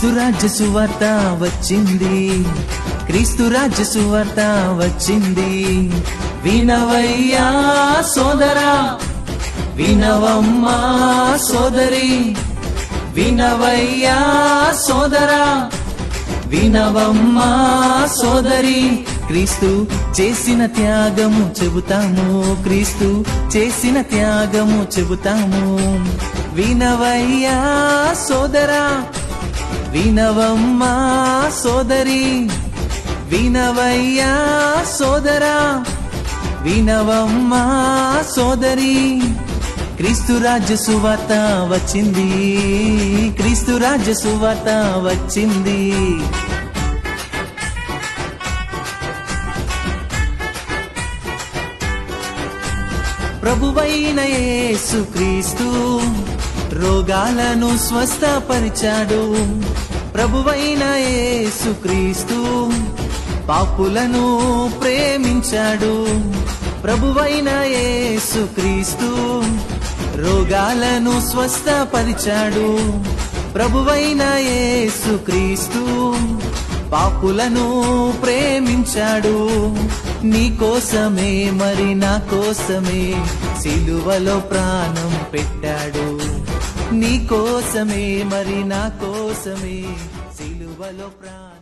క్రీస్తు రాజ్య సువార్త వచ్చింది, క్రీస్తు రాజ్య సువార్త వచ్చింది. వినవయ్యా సోదరా, వినవమ్మా సోదరి, వినవయ్యా సోదరా, వినవమ్మా సోదరి. క్రీస్తు చేసిన త్యాగము చెబుతాము, క్రీస్తు చేసిన త్యాగము చెబుతాము. వినవయ్యా సోదరా, వినవమ్మా సోదరి, వినవయ్యా సోదరా, వినవమ్మా సోదరి. క్రీస్తు రాజ్య సువార్త వచ్చింది, క్రీస్తు రాజ్య సువార్త వచ్చింది. ప్రభువైన యేసు క్రీస్తు రోగాలను స్వస్థపరిచాడు. ప్రభువైన యేసు క్రీస్తు పాపులను ప్రేమించాడు. ప్రభువైన యేసు క్రీస్తు రోగాలను స్వస్థపరిచాడు. ప్రభువైన యేసు క్రీస్తు పాపులను ప్రేమించాడు. నీ కోసమే మరి నా కోసమే సిలువలో ప్రాణం పెట్టాడు. నీ కోసమే మరి నా కోసమే సిలువలో ప్రాణం